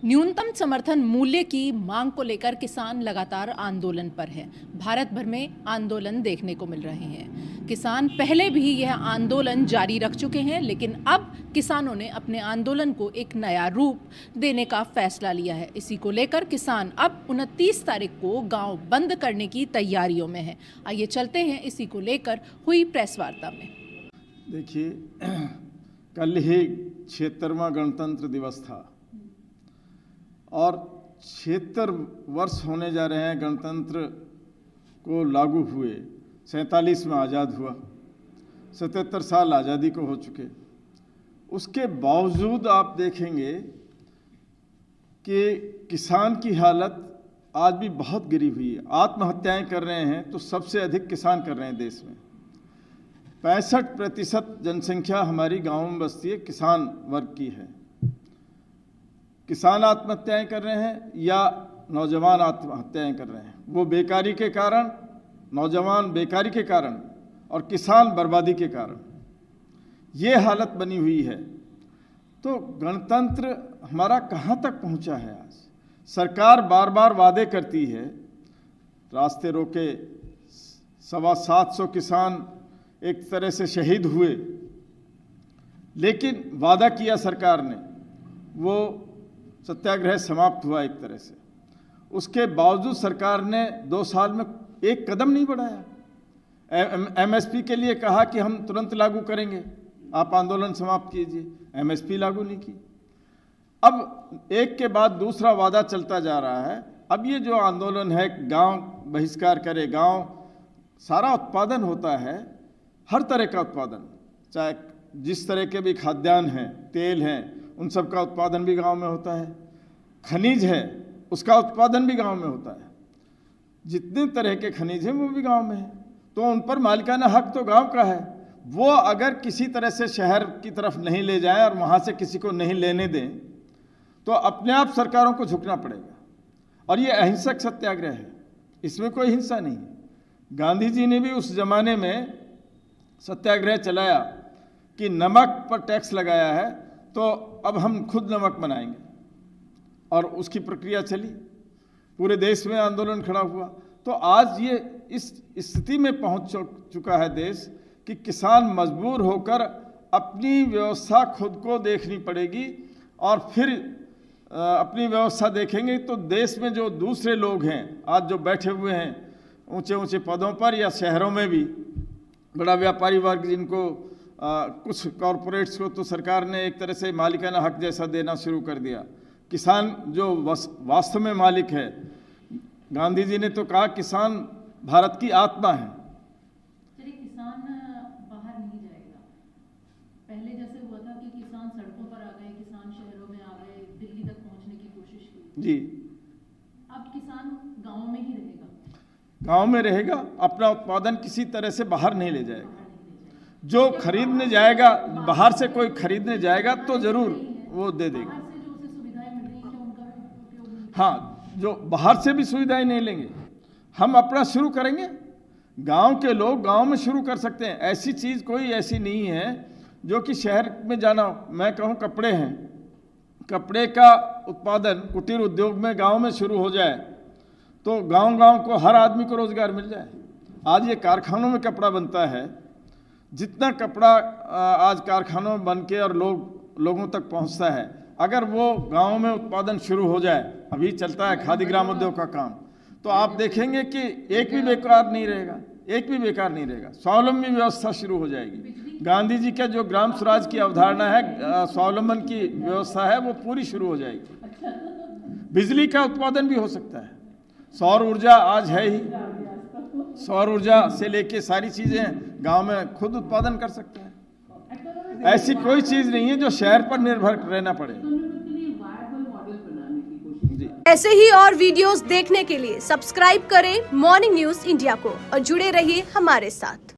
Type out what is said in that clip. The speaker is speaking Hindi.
न्यूनतम समर्थन मूल्य की मांग को लेकर किसान लगातार आंदोलन पर है। भारत भर में आंदोलन देखने को मिल रहे हैं। किसान पहले भी यह आंदोलन जारी रख चुके हैं, लेकिन अब किसानों ने अपने आंदोलन को एक नया रूप देने का फैसला लिया है। इसी को लेकर किसान अब 29 तारीख को गांव बंद करने की तैयारियों में है। आइए चलते हैं इसी को लेकर हुई प्रेस वार्ता में। देखिए, कल ही 76वां गणतंत्र दिवस था और 76 वर्ष होने जा रहे हैं गणतंत्र को लागू हुए। 47 में आज़ाद हुआ, 77 साल आज़ादी को हो चुके। उसके बावजूद आप देखेंगे कि किसान की हालत आज भी बहुत गिरी हुई है। आत्महत्याएं कर रहे हैं तो सबसे अधिक किसान कर रहे हैं देश में। 65% जनसंख्या हमारी गाँव में बसती है किसान वर्ग की है। किसान आत्महत्याएं कर रहे हैं या नौजवान आत्महत्याएं कर रहे हैं, वो बेकारी के कारण, नौजवान बेकारी के कारण और किसान बर्बादी के कारण ये हालत बनी हुई है। तो गणतंत्र हमारा कहाँ तक पहुँचा है आज? सरकार बार बार वादे करती है, रास्ते रोके, 750 किसान एक तरह से शहीद हुए, लेकिन वादा किया सरकार ने, वो सत्याग्रह समाप्त हुआ एक तरह से। उसके बावजूद सरकार ने 2 साल में एक कदम नहीं बढ़ाया। एमएसपी के लिए कहा कि हम तुरंत लागू करेंगे, आप आंदोलन समाप्त कीजिए, एमएसपी लागू नहीं की। अब एक के बाद दूसरा वादा चलता जा रहा है। अब ये जो आंदोलन है, गांव बहिष्कार करे, गांव सारा उत्पादन होता है, हर तरह का उत्पादन, चाहे जिस तरह के भी खाद्यान्न हैं, तेल हैं, उन सब का उत्पादन भी गांव में होता है। खनिज है, उसका उत्पादन भी गांव में होता है। जितने तरह के खनिज हैं वो भी गांव में है, तो उन पर मालिकाना हक तो गांव का है। वो अगर किसी तरह से शहर की तरफ नहीं ले जाएं और वहाँ से किसी को नहीं लेने दें तो अपने आप सरकारों को झुकना पड़ेगा। और ये अहिंसक सत्याग्रह है, इसमें कोई हिंसा नहीं है। गांधी जी ने भी उस जमाने में सत्याग्रह चलाया कि नमक पर टैक्स लगाया है तो अब हम खुद नमक बनाएंगे, और उसकी प्रक्रिया चली, पूरे देश में आंदोलन खड़ा हुआ। तो आज ये इस स्थिति में पहुंच चुका है देश कि किसान मजबूर होकर अपनी व्यवस्था खुद को देखनी पड़ेगी, और फिर अपनी व्यवस्था देखेंगे तो देश में जो दूसरे लोग हैं आज जो बैठे हुए हैं ऊंचे ऊंचे पदों पर या शहरों में भी, बड़ा व्यापारी वर्ग, जिनको कुछ कॉरपोरेट्स को तो सरकार ने एक तरह से मालिकाना हक जैसा देना शुरू कर दिया। किसान जो वास्तव में मालिक है, गांधी जी ने तो कहा किसान भारत की आत्मा है। चलिए, किसान बाहर नहीं जाएगा, पहले जैसे हुआ था कि किसान सड़कों पर आ गए, किसान शहरों में आ गए, दिल्ली तक पहुंचने की कोशिश की जी। अब किसान गाँव में ही रहेगा, गांव में रहेगा, अपना उत्पादन किसी तरह से बाहर नहीं ले जाएगा। जो खरीदने जाएगा, बाहर से कोई खरीदने जाएगा तो जरूर वो दे देगा। हाँ, जो बाहर से भी सुविधाएं नहीं लेंगे, हम अपना शुरू करेंगे। गांव के लोग गांव में शुरू कर सकते हैं। ऐसी चीज़ कोई ऐसी नहीं है जो कि शहर में जाना। मैं कहूँ कपड़े हैं, कपड़े का उत्पादन कुटीर उद्योग में गांव में शुरू हो जाए तो गांव-गांव को हर आदमी को रोजगार मिल जाए। आज ये कारखानों में कपड़ा बनता है, जितना कपड़ा आज कारखानों में बन के और लोगों तक पहुंचता है, अगर वो गांव में उत्पादन शुरू हो जाए, अभी चलता है खादी ग्राम उद्योग का काम, तो आप देखेंगे कि एक भी बेकार नहीं रहेगा, एक भी बेकार नहीं रहेगा। स्वावलंबी व्यवस्था शुरू हो जाएगी। गांधी जी का जो ग्राम स्वराज की अवधारणा है, स्वावलंबन की व्यवस्था है, वो पूरी शुरू हो जाएगी। बिजली का उत्पादन भी हो सकता है, सौर ऊर्जा आज है ही, सौर ऊर्जा से लेके सारी चीज़ें गांव में खुद उत्पादन कर सकते हैं। ऐसी कोई चीज़ नहीं है जो शहर पर निर्भर रहना पड़े। जी। ऐसे ही और वीडियोस देखने के लिए सब्सक्राइब करें मॉर्निंग न्यूज इंडिया को और जुड़े रहिए हमारे साथ।